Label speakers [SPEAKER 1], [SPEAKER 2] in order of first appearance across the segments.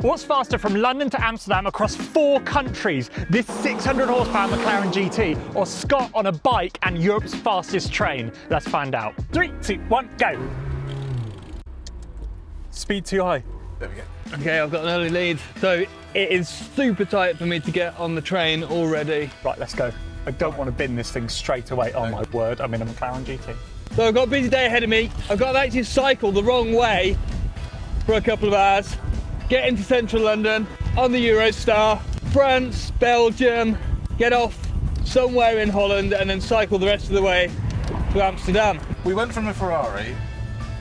[SPEAKER 1] What's faster from London to Amsterdam across 4 countries? This 600 horsepower McLaren GT or Scott on a bike and Europe's fastest train? Let's find out. 3, 2, 1, go. Speed too high.
[SPEAKER 2] There we go.
[SPEAKER 3] Okay, I've got an early lead. So it is super tight for me to get on the train already.
[SPEAKER 1] Right, let's go. I don't want to bin this thing straight away. Oh my word, I'm in a McLaren GT.
[SPEAKER 3] So I've got a busy day ahead of me. I've got to actually cycle the wrong way for a couple of hours. Get into central London on the Eurostar, France, Belgium, get off somewhere in Holland and then cycle the rest of the way to Amsterdam.
[SPEAKER 2] We went from the Ferrari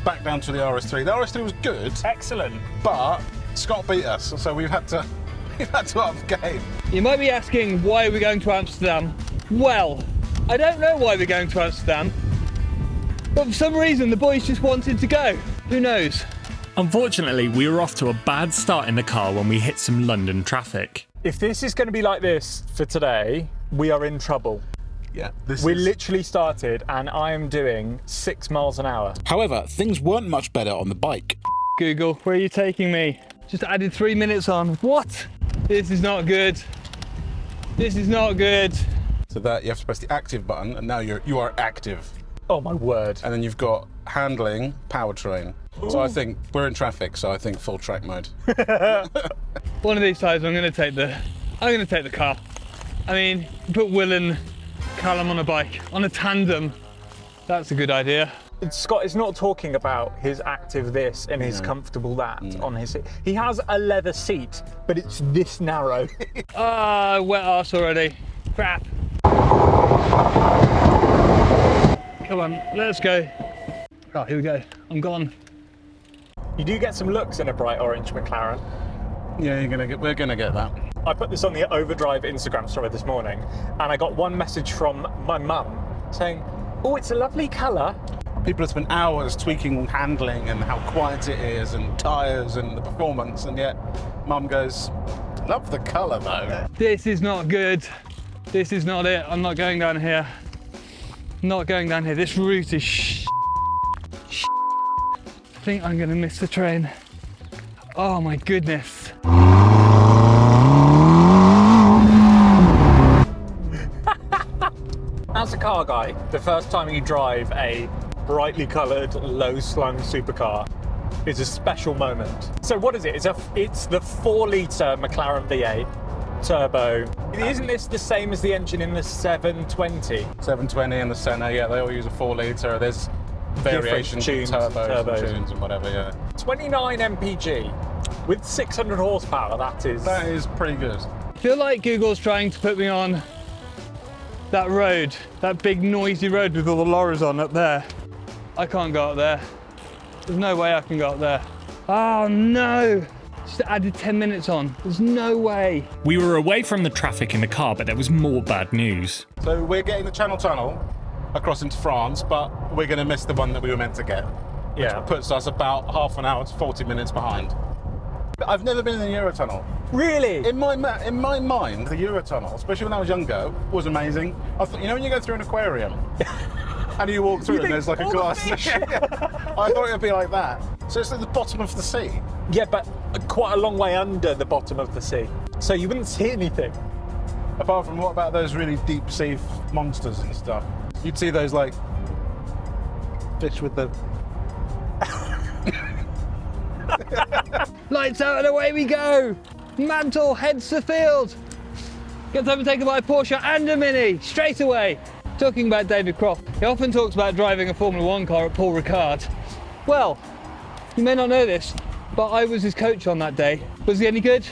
[SPEAKER 2] back down to the RS3. The RS3 was good,
[SPEAKER 1] Excellent.
[SPEAKER 2] but Scott beat us, so we've had to up the game.
[SPEAKER 3] You might be asking, why are we going to Amsterdam? Well, I don't know why we're going to Amsterdam, but for some reason the boys just wanted to go. Who knows?
[SPEAKER 4] Unfortunately, we were off to a bad start in the car when we hit some London traffic.
[SPEAKER 1] If this is going to be like this for today, we are in trouble.
[SPEAKER 2] Yeah,
[SPEAKER 1] We literally started and I am doing 6 miles an hour.
[SPEAKER 2] However, things weren't much better on the bike.
[SPEAKER 3] Google, where are you taking me? Just added 3 minutes on. What? This is not good. This is not good.
[SPEAKER 2] So that you have to press the active button, and now you are active.
[SPEAKER 1] Oh my word.
[SPEAKER 2] And then you've got handling, powertrain. So I think we're in traffic, so I think full track mode.
[SPEAKER 3] One of these times I'm gonna take the car. I mean, put Will and Callum on a bike, on a tandem. That's a good idea.
[SPEAKER 1] Scott is not talking about his active this and his comfortable that on his seat. He has a leather seat, but it's this narrow.
[SPEAKER 3] Ah, wet arse already. Crap. Come on, let's go. Right, here we go. I'm gone.
[SPEAKER 1] You do get some looks in a bright orange McLaren.
[SPEAKER 2] Yeah, we're gonna get that.
[SPEAKER 1] I put this on the Overdrive Instagram story this morning, and I got one message from my mum saying, "Oh, it's a lovely colour."
[SPEAKER 2] People have spent hours tweaking handling and how quiet it is and tyres and the performance, and yet Mum goes, "Love the colour though."
[SPEAKER 3] This is not good. This is not it. I'm not going down here. Not going down here. This route is I think I'm gonna miss the train. Oh my goodness.
[SPEAKER 1] As a car guy, the first time you drive a brightly coloured, low-slung supercar is a special moment. So what is it? It's the 4-litre McLaren V8 turbo. Isn't this the same as the engine in the 720?
[SPEAKER 2] 720 in the centre, yeah, they all use a 4-litre. There's variations,
[SPEAKER 1] tunes,
[SPEAKER 2] turbos and tunes and whatever, yeah.
[SPEAKER 1] 29 mpg with 600 horsepower, that is
[SPEAKER 2] pretty good.
[SPEAKER 3] I feel like Google's trying to put me on that road, that big noisy road with all the lorries on up there. I can't go up there. There's no way I can go up there. Oh no! Just added 10 minutes on. There's no way.
[SPEAKER 4] We were away from the traffic in the car, but there was more bad news.
[SPEAKER 2] So we're getting the Channel Tunnel across into France, but we're going to miss the one that we were meant to get. Which puts us about half an hour to 40 minutes behind. I've never been in the Eurotunnel.
[SPEAKER 1] Really?
[SPEAKER 2] In my mind, the Eurotunnel, especially when I was younger, was amazing. I thought, you know when you go through an aquarium and you walk through and there's like a glass. I thought it would be like that. So it's at the bottom of the sea.
[SPEAKER 1] Yeah, but quite a long way under the bottom of the sea. So you wouldn't see anything.
[SPEAKER 2] Apart from, what about those really deep sea monsters and stuff? You'd see those like fish with the...
[SPEAKER 3] Lights out and away we go! Mantle heads to field! Gets overtaken by a Porsche and a Mini, straight away! Talking about David Croft, he often talks about driving a Formula 1 car at Paul Ricard. Well, you may not know this, but I was his coach on that day. Was he any good?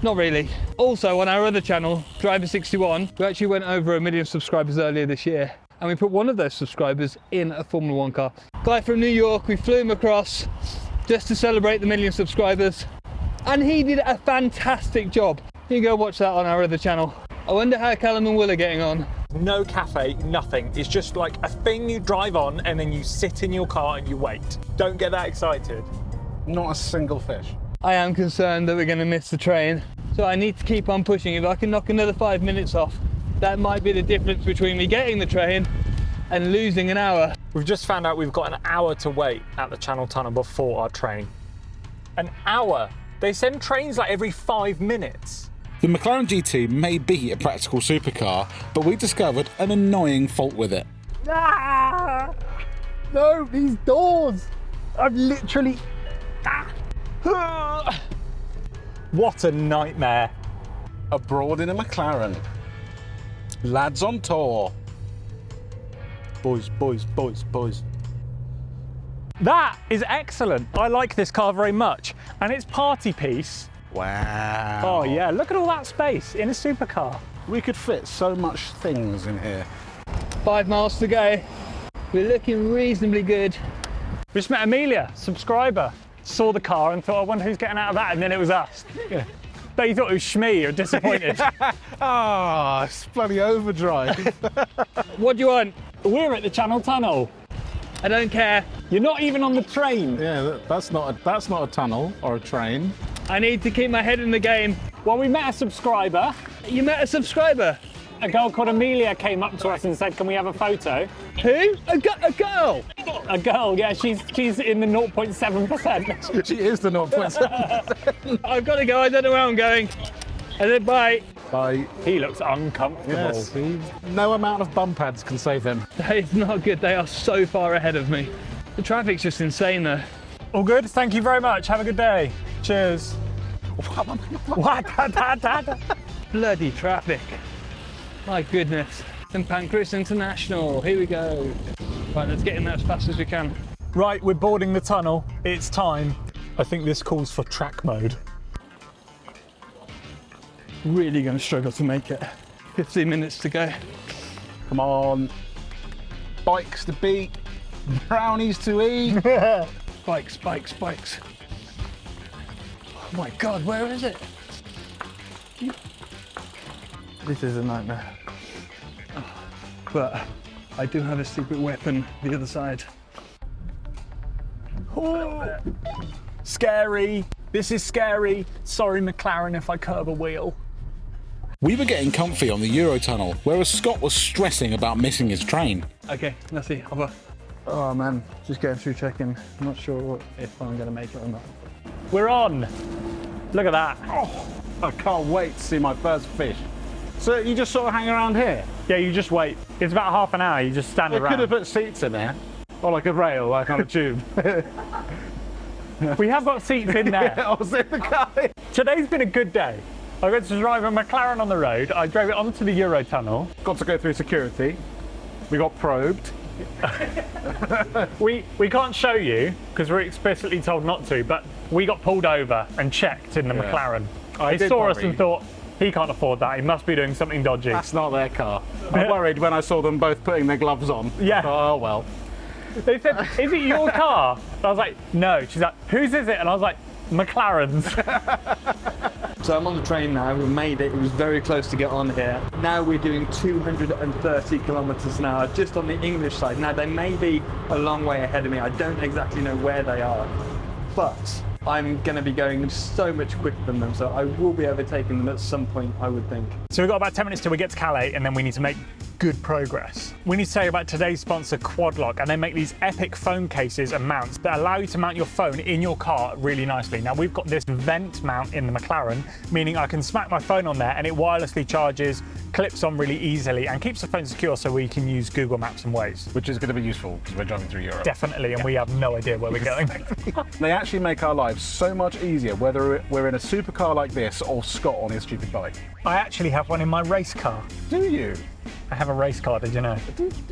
[SPEAKER 3] Not really. Also, on our other channel, Driver 61, we actually went over 1 million subscribers earlier this year, and we put one of those subscribers in a Formula 1 car. Guy from New York, we flew him across just to celebrate the 1 million subscribers, and he did a fantastic job. You can go watch that on our other channel. I wonder how Callum and Will are getting on.
[SPEAKER 1] No cafe, nothing. It's just like a thing you drive on and then you sit in your car and you wait. Don't get that excited.
[SPEAKER 2] Not a single fish.
[SPEAKER 3] I am concerned that we're going to miss the train, so I need to keep on pushing. If I can knock another 5 minutes off, that might be the difference between me getting the train and losing an hour.
[SPEAKER 1] We've just found out we've got an hour to wait at the Channel Tunnel before our train. An hour. They send trains like every 5 minutes.
[SPEAKER 2] The McLaren GT may be a practical supercar, but we discovered an annoying fault with it.
[SPEAKER 1] Ah! No, these doors! I've literally... Ah! What a nightmare.
[SPEAKER 2] Abroad in a McLaren. Lads on tour. Boys, boys, boys, boys.
[SPEAKER 1] That is excellent. I like this car very much. And its party piece.
[SPEAKER 2] Wow.
[SPEAKER 1] Oh yeah, look at all that space in a supercar.
[SPEAKER 2] We could fit so much things in here.
[SPEAKER 3] 5 miles to go. We're looking reasonably good.
[SPEAKER 1] We just met Amelia, subscriber. Saw the car and thought, I wonder who's getting out of that, and then it was us.
[SPEAKER 2] Yeah.
[SPEAKER 1] But you thought it was Shmee, you're disappointed.
[SPEAKER 2] Ah, it's bloody overdrive.
[SPEAKER 3] What do you want?
[SPEAKER 1] We're at the Channel Tunnel.
[SPEAKER 3] I don't care.
[SPEAKER 1] You're not even on the train.
[SPEAKER 2] Yeah, that's not a tunnel or a train.
[SPEAKER 3] I need to keep my head in the game.
[SPEAKER 1] Well, we met a subscriber.
[SPEAKER 3] You met a subscriber?
[SPEAKER 1] A girl called Amelia came up to us and said, can we have a photo?
[SPEAKER 3] Who? A girl?
[SPEAKER 1] A girl, yeah, she's in the 0.7%.
[SPEAKER 2] She is the 0.7.
[SPEAKER 3] I've got to go. I don't know where I'm going. I said bye.
[SPEAKER 2] Bye.
[SPEAKER 1] He looks uncomfortable.
[SPEAKER 2] Yes, no amount of bump pads can save him.
[SPEAKER 3] That is not good. They are so far ahead of me. The traffic's just insane though.
[SPEAKER 1] All good, thank you very much. Have a good day. Cheers. What?
[SPEAKER 3] Bloody traffic. My goodness. St Pancras International. Here we go. Right, let's get in there as fast as we can.
[SPEAKER 1] Right, we're boarding the tunnel. It's time. I think this calls for track mode.
[SPEAKER 3] Really going to struggle to make it. 15 minutes to go.
[SPEAKER 2] Come on. Bikes to beat. Brownies to eat.
[SPEAKER 3] Bikes, bikes, bikes. Oh my God, where is it? This is a nightmare. But I do have a secret weapon the other side.
[SPEAKER 1] Oh, scary. This is scary. Sorry, McLaren, if I curve a wheel.
[SPEAKER 2] We were getting comfy on the Eurotunnel, whereas Scott was stressing about missing his train.
[SPEAKER 3] Okay, let's see. Oh man, just going through checking. I'm not sure if I'm going to make it or not.
[SPEAKER 1] We're on. Look at that.
[SPEAKER 2] Oh, I can't wait to see my first fish. So you just sort of hang around here?
[SPEAKER 1] Yeah, you just wait. It's about half an hour. You just stand
[SPEAKER 2] They
[SPEAKER 1] around.
[SPEAKER 2] could have put seats in there. Or like a rail, like on a tube.
[SPEAKER 1] We have got seats in there.
[SPEAKER 2] I was in the car.
[SPEAKER 1] Today's been a good day. I got to drive a McLaren on the road. I drove it onto the Eurotunnel.
[SPEAKER 2] Got to go through security. We got probed.
[SPEAKER 1] We can't show you because we're explicitly told not to, but we got pulled over and checked in the
[SPEAKER 2] Yeah.
[SPEAKER 1] McLaren.
[SPEAKER 2] I
[SPEAKER 1] They
[SPEAKER 2] did
[SPEAKER 1] saw us
[SPEAKER 2] worry.
[SPEAKER 1] and thought, he can't afford that. He must be doing something dodgy.
[SPEAKER 2] That's not their car. I worried when I saw them both putting their gloves on.
[SPEAKER 1] Yeah.
[SPEAKER 2] I thought, oh well.
[SPEAKER 1] They said, is it your car? And I was like, no. She's like, whose is it? And I was like, McLaren's.
[SPEAKER 3] So I'm on the train now. We made it. It was very close to get on here. Now we're doing 230 kilometers an hour just on the English side. Now they may be a long way ahead of me. I don't exactly know where they are, but I'm going to be going so much quicker than them, so I will be overtaking them at some point, I would think.
[SPEAKER 1] So we've got about 10 minutes till we get to Calais, and then we need to make good progress. We need to tell you about today's sponsor, Quadlock, and they make these epic phone cases and mounts that allow you to mount your phone in your car really nicely. Now, we've got this vent mount in the McLaren, meaning I can smack my phone on there and it wirelessly charges, clips on really easily, and keeps the phone secure so we can use Google Maps and Waze.
[SPEAKER 2] Which is going to be useful because we're driving through Europe.
[SPEAKER 1] Definitely, and we have no idea where we're going.
[SPEAKER 2] They actually make our lives so much easier, whether we're in a supercar like this or Scott on his stupid bike.
[SPEAKER 1] I actually have one in my race car.
[SPEAKER 2] Do you?
[SPEAKER 1] I have a race car, did you know?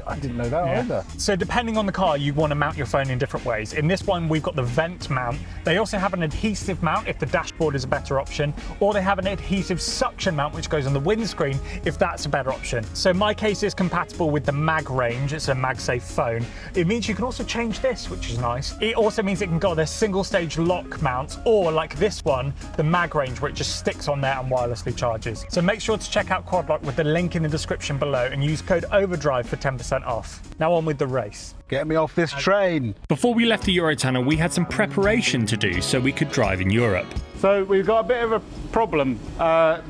[SPEAKER 2] I didn't know that either.
[SPEAKER 1] So depending on the car, you want to mount your phone in different ways. In this one, we've got the vent mount. They also have an adhesive mount if the dashboard is a better option, or they have an adhesive suction mount which goes on the windscreen if that's a better option. So my case is compatible with the mag range. It's a MagSafe phone. It means you can also change this, which is nice. It also means it can go on a single stage lock mount, or like this one, the mag range, where it just sticks on there and wirelessly charges. So make sure to check out Quadlock with the link in the description below and use code OVERDRIVE for 10% off. Now on with the race.
[SPEAKER 2] Get me off this train.
[SPEAKER 4] Before we left the Eurotunnel, we had some preparation to do so we could drive in Europe.
[SPEAKER 2] So we've got a bit of a problem.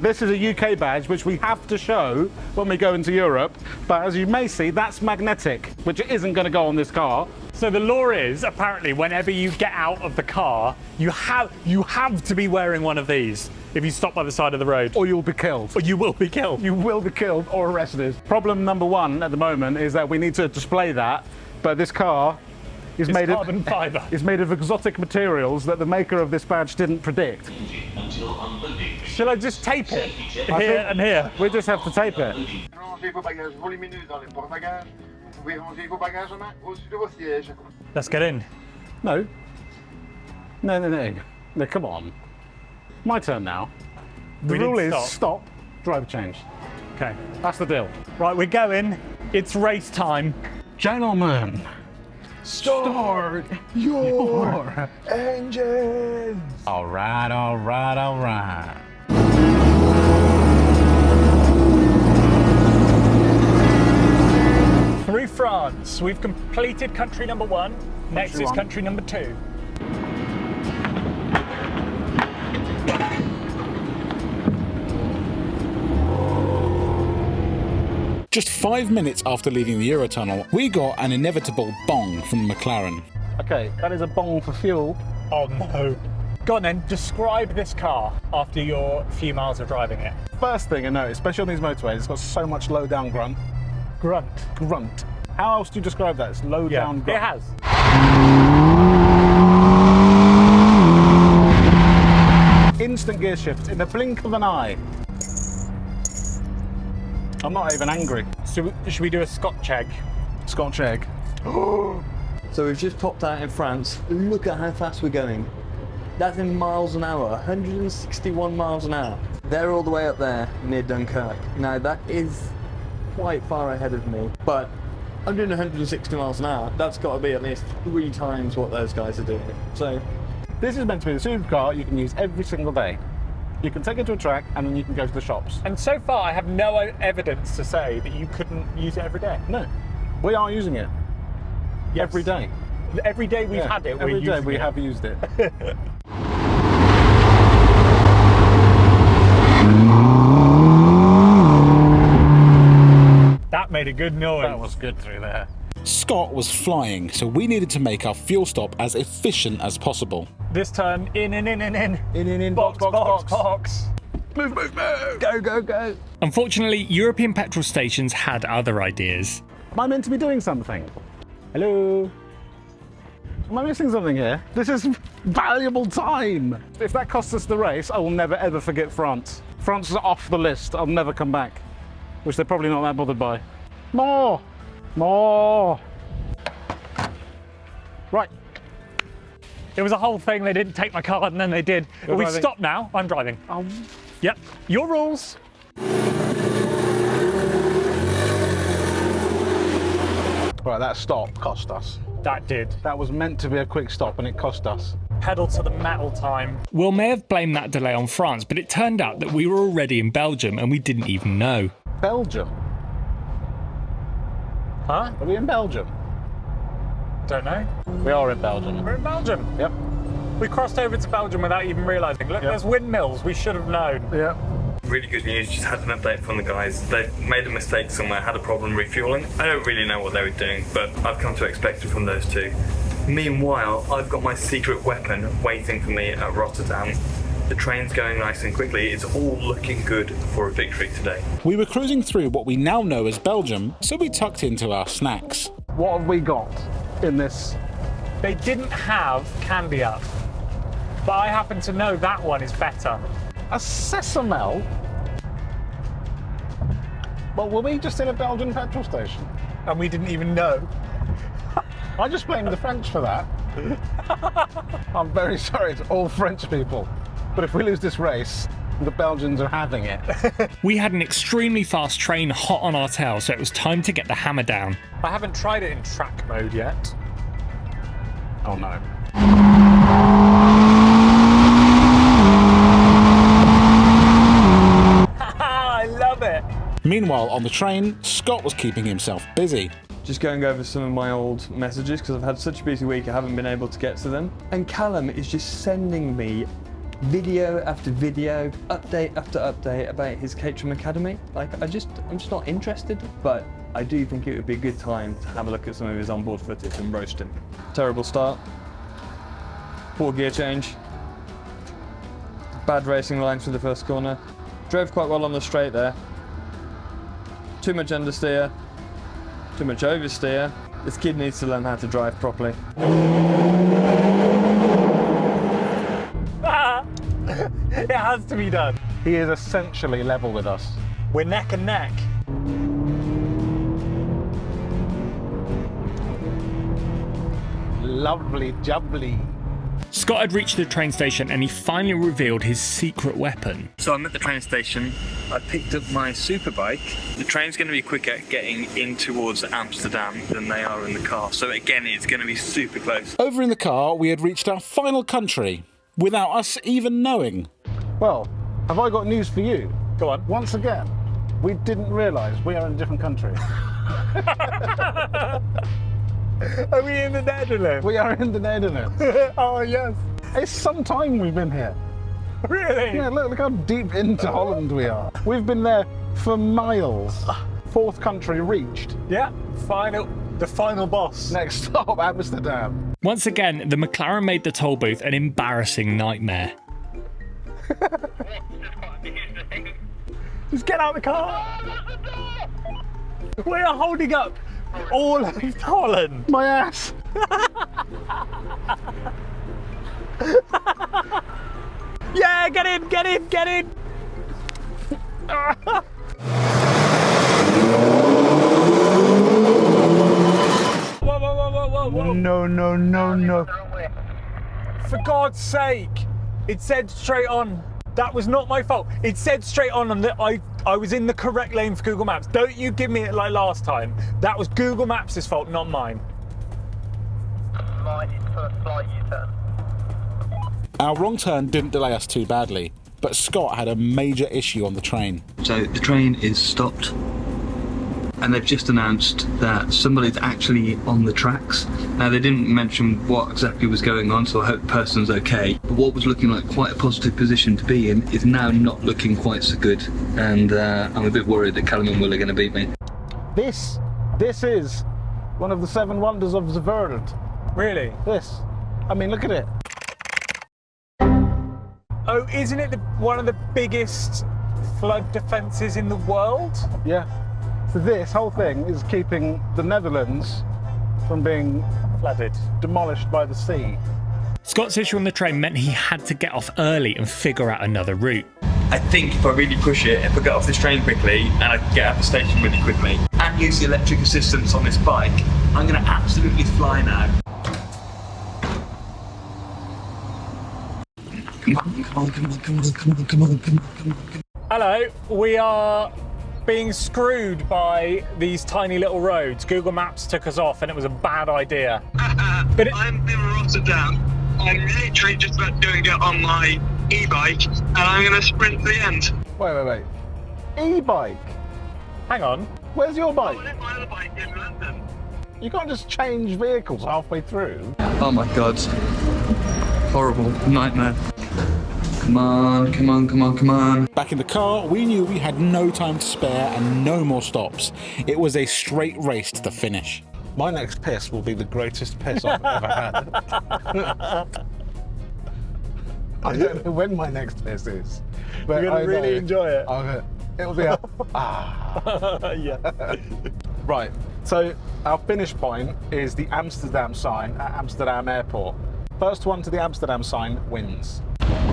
[SPEAKER 2] This is a UK badge, which we have to show when we go into Europe. But as you may see, that's magnetic, which isn't going to go on this car.
[SPEAKER 1] So the law is, apparently, whenever you get out of the car, you have to be wearing one of these if you stop by the side of the road.
[SPEAKER 2] Or you'll be killed.
[SPEAKER 1] Or you will be killed.
[SPEAKER 2] You will be killed or arrested. Problem number one at the moment is that we need to display that, but this car is made
[SPEAKER 1] carbon fibre.
[SPEAKER 2] Is made of exotic materials that the maker of this badge didn't predict.
[SPEAKER 1] Shall I just tape it here and here?
[SPEAKER 2] We just have to tape it.
[SPEAKER 1] Let's get in.
[SPEAKER 2] No. No, come on. My turn now. The
[SPEAKER 1] We
[SPEAKER 2] rule
[SPEAKER 1] did
[SPEAKER 2] is stop, driver change.
[SPEAKER 1] Okay.
[SPEAKER 2] That's the deal.
[SPEAKER 1] Right, we're going. It's race time.
[SPEAKER 2] Gentlemen, start your engines. All right, all right, all right.
[SPEAKER 1] Through France, we've completed country number 1. Next is country number 2.
[SPEAKER 5] Just 5 minutes after leaving the Eurotunnel, we got an inevitable bong from McLaren.
[SPEAKER 2] Okay, that is a bong for fuel.
[SPEAKER 1] Oh no. Go on then, describe this car after your few miles of driving it.
[SPEAKER 2] First thing I know, especially on these motorways, it's got so much low down grunt. Grunt. How else do you describe that? It's low down grunt.
[SPEAKER 1] It has.
[SPEAKER 2] Instant gear shift in the blink of an eye. I'm not even angry.
[SPEAKER 1] So should we do a Scotch egg?
[SPEAKER 2] Scotch egg.
[SPEAKER 3] So we've just popped out in France. Look at how fast we're going. That's in miles an hour, 161 miles an hour. They're all the way up there near Dunkirk. Now that is quite far ahead of me, but I'm doing 160 miles an hour. That's got to be at least 3 times what those guys are doing. So
[SPEAKER 2] this is meant to be the supercar you can use every single day. You can take it to a track and then you can go to the shops.
[SPEAKER 1] And so far I have no evidence to say that you couldn't use it every day.
[SPEAKER 2] No, we are using it every day.
[SPEAKER 1] Every day we've had it,
[SPEAKER 2] every day we have used it.
[SPEAKER 1] That made a good noise.
[SPEAKER 2] That was good through there.
[SPEAKER 5] Scott was flying, so we needed to make our fuel stop as efficient as possible.
[SPEAKER 1] This turn, in.
[SPEAKER 2] In,
[SPEAKER 1] Box.
[SPEAKER 2] Move.
[SPEAKER 3] go.
[SPEAKER 4] Unfortunately, European petrol stations had other ideas.
[SPEAKER 2] Am I meant to be doing something? Hello? Am I missing something here? This is valuable time. If that costs us the race, I will never ever forget France. France is off the list. I'll never come back. Which they're probably not that bothered by. More. Right.
[SPEAKER 1] It was a whole thing. They didn't take my card and then they did. But we've stopped now. I'm driving. Yep. Your rules.
[SPEAKER 2] Right, that stop cost us.
[SPEAKER 1] That did.
[SPEAKER 2] That was meant to be a quick stop and it cost us.
[SPEAKER 1] Pedal to the metal time.
[SPEAKER 4] Will may have blamed that delay on France, but it turned out that we were already in Belgium and we didn't even know.
[SPEAKER 2] Belgium?
[SPEAKER 1] Huh?
[SPEAKER 2] Are we in Belgium?
[SPEAKER 1] Don't know.
[SPEAKER 2] We are in Belgium.
[SPEAKER 1] We're in Belgium.
[SPEAKER 2] Yep.
[SPEAKER 1] We crossed over to Belgium without even realising. Look, there's windmills. We should have known.
[SPEAKER 2] Yep.
[SPEAKER 6] Really good news, just had an update from the guys. They made a mistake somewhere, had a problem refueling. I don't really know what they were doing, but I've come to expect it from those two. Meanwhile, I've got my secret weapon waiting for me at Rotterdam. The train's going nice and quickly. It's all looking good for a victory today.
[SPEAKER 5] We were cruising through what we now know as Belgium, so we tucked into our snacks.
[SPEAKER 2] What have we got in this?
[SPEAKER 1] They didn't have candy up, but I happen to know that one is better.
[SPEAKER 2] A Sesamel? Well, were we just in a Belgian petrol station?
[SPEAKER 1] And we didn't even know.
[SPEAKER 2] I just blame the French for that. I'm very sorry to all French people, but if we lose this race, the Belgians are having it.
[SPEAKER 4] We had an extremely fast train hot on our tail, so it was time to get the hammer down.
[SPEAKER 1] I haven't tried it in track mode yet.
[SPEAKER 2] Oh no.
[SPEAKER 1] I love it.
[SPEAKER 5] Meanwhile, on the train, Scott was keeping himself busy.
[SPEAKER 3] Just going over some of my old messages because I've had such a busy week I haven't been able to get to them. And Callum is just sending me video after video, update after update about his Caterham Academy. Like I'm just not interested, but I do think it would be a good time to have a look at some of his onboard footage and roast him. Terrible start. Poor gear change. Bad racing lines for the first corner. Drove quite well on the straight there. Too much understeer. Too much oversteer. This kid needs to learn how to drive properly.
[SPEAKER 1] It has to be done.
[SPEAKER 2] He is essentially level with us.
[SPEAKER 1] We're neck and neck.
[SPEAKER 2] Lovely jubbly.
[SPEAKER 4] Scott had reached the train station and he finally revealed his secret weapon.
[SPEAKER 6] So I'm at the train station. I picked up my superbike. The train's going to be quicker getting in towards Amsterdam than they are in the car. So again, it's going to be super close.
[SPEAKER 5] Over in the car, we had reached our final country without us even knowing.
[SPEAKER 2] Well, have I got news for you?
[SPEAKER 1] Go on.
[SPEAKER 2] Once again, we didn't realise we are in a different country.
[SPEAKER 1] Are we in the Netherlands?
[SPEAKER 2] We are in the Netherlands.
[SPEAKER 1] Oh, yes.
[SPEAKER 2] It's some time we've been here.
[SPEAKER 1] Really?
[SPEAKER 2] Yeah, look how deep into Holland we are. We've been there for miles. Fourth country reached.
[SPEAKER 1] Yeah, the final boss.
[SPEAKER 2] Next stop, Amsterdam.
[SPEAKER 4] Once again, the McLaren made the toll booth an embarrassing nightmare.
[SPEAKER 1] Just get out of the car. We are holding up all of Holland.
[SPEAKER 2] My ass.
[SPEAKER 1] Yeah, get in, get in, get in. Whoa, whoa, whoa, whoa, whoa, whoa.
[SPEAKER 2] No, no, no, no.
[SPEAKER 1] For God's sake, it said straight on. That was not my fault. It said straight on and that I was in the correct lane for Google Maps. Don't you give me it like last time. That was Google Maps' fault, not mine.
[SPEAKER 5] Our wrong turn didn't delay us too badly, but Scott had a major issue on the train.
[SPEAKER 6] So the train is stopped and they've just announced that somebody's actually on the tracks. Now they didn't mention what exactly was going on, so I hope the person's okay. But what was looking like quite a positive position to be in is now not looking quite so good. And I'm a bit worried that Callum and Will are going to beat me.
[SPEAKER 2] This is one of the 7 wonders of the world.
[SPEAKER 1] Really?
[SPEAKER 2] This. I mean, look at it.
[SPEAKER 1] Oh, isn't it one of the biggest flood defences in the world?
[SPEAKER 2] Yeah. So this whole thing is keeping the Netherlands from being
[SPEAKER 1] Flooded.
[SPEAKER 2] demolished by the sea.
[SPEAKER 4] Scott's issue on the train meant he had to get off early and figure out another route.
[SPEAKER 6] I think if I really push it, if I get off this train quickly and I can get out of the station really quickly and use the electric assistance on this bike, I'm going to absolutely fly now. Come on, come on, come on, come on, come on, come on, come on.
[SPEAKER 1] Hello, we are being screwed by these tiny little roads. Google Maps took us off and it was a bad idea. But
[SPEAKER 7] I'm in Rotterdam. I'm literally just about to go and get on my e-bike and I'm going to sprint to the end.
[SPEAKER 2] Wait. E-bike?
[SPEAKER 1] hang on.
[SPEAKER 2] Where's your bike?
[SPEAKER 7] I left my other bike in London.
[SPEAKER 2] You can't just change vehicles halfway through.
[SPEAKER 6] Oh my god. Horrible nightmare. Come on, come on, come on, come on.
[SPEAKER 5] Back in the car, we knew we had no time to spare and no more stops. It was a straight race to the finish.
[SPEAKER 2] My next piss will be the greatest piss I've ever had. I don't know when my next piss is. But
[SPEAKER 1] You're going to really enjoy it.
[SPEAKER 2] It'll be a...
[SPEAKER 1] Yeah.
[SPEAKER 2] Right, so our finish point is the Amsterdam sign at Amsterdam Airport. First one to the Amsterdam sign wins.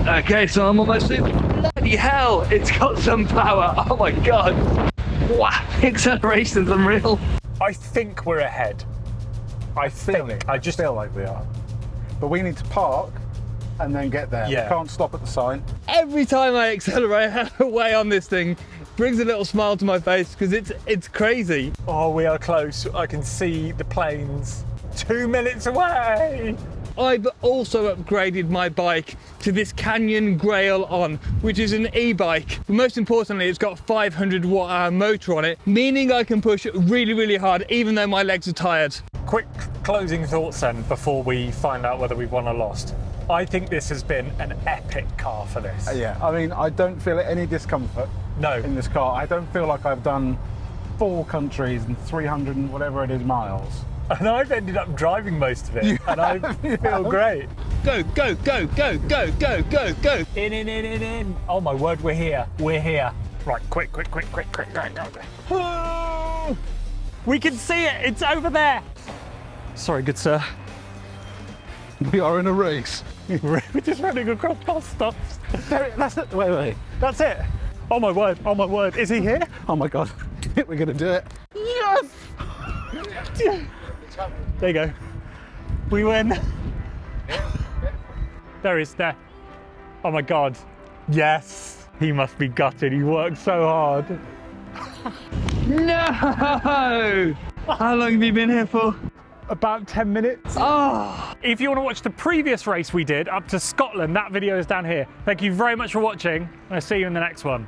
[SPEAKER 3] Okay, so I'm almost in. Bloody hell, it's got some power. Oh my god. Wow, acceleration's unreal.
[SPEAKER 1] I think we're ahead. I just
[SPEAKER 2] feel like we are. But we need to park and then get there.
[SPEAKER 1] Yeah.
[SPEAKER 2] We can't stop at the sign.
[SPEAKER 3] Every time I accelerate away on this thing, brings a little smile to my face because it's crazy.
[SPEAKER 1] Oh, we are close. I can see the planes 2 minutes away.
[SPEAKER 3] I've also upgraded my bike to this Canyon Grail On, which is an e-bike. But most importantly, it's got 500 watt-hour motor on it, meaning I can push really, really hard, even though my legs are tired.
[SPEAKER 1] Quick closing thoughts then before we find out whether we've won or lost. I think this has been an epic car for this.
[SPEAKER 2] Yeah, I mean, I don't feel any discomfort
[SPEAKER 1] No.
[SPEAKER 2] in this car. I don't feel like I've done 4 countries and 300 and whatever it is miles.
[SPEAKER 1] And I've ended up driving most of it, and I feel great.
[SPEAKER 3] Go, go, go, go, go, go, go, go.
[SPEAKER 1] In. Oh my word, we're here. We're here. Right, quick. Oh, we can see it. It's over there. Sorry, good sir.
[SPEAKER 2] We are in a race.
[SPEAKER 1] We're just running across bus stops.
[SPEAKER 2] That's it. Wait.
[SPEAKER 1] That's it. Oh my word. Is he here?
[SPEAKER 2] Oh my God. We're going to do it.
[SPEAKER 1] Yes! There you go. We win. There he is, there. Oh my God. Yes. He must be gutted. He worked so hard.
[SPEAKER 3] No! How long have you been here for?
[SPEAKER 1] About 10 minutes.
[SPEAKER 3] Oh!
[SPEAKER 1] If you want to watch the previous race we did up to Scotland, that video is down here. Thank you very much for watching. I'll see you in the next one.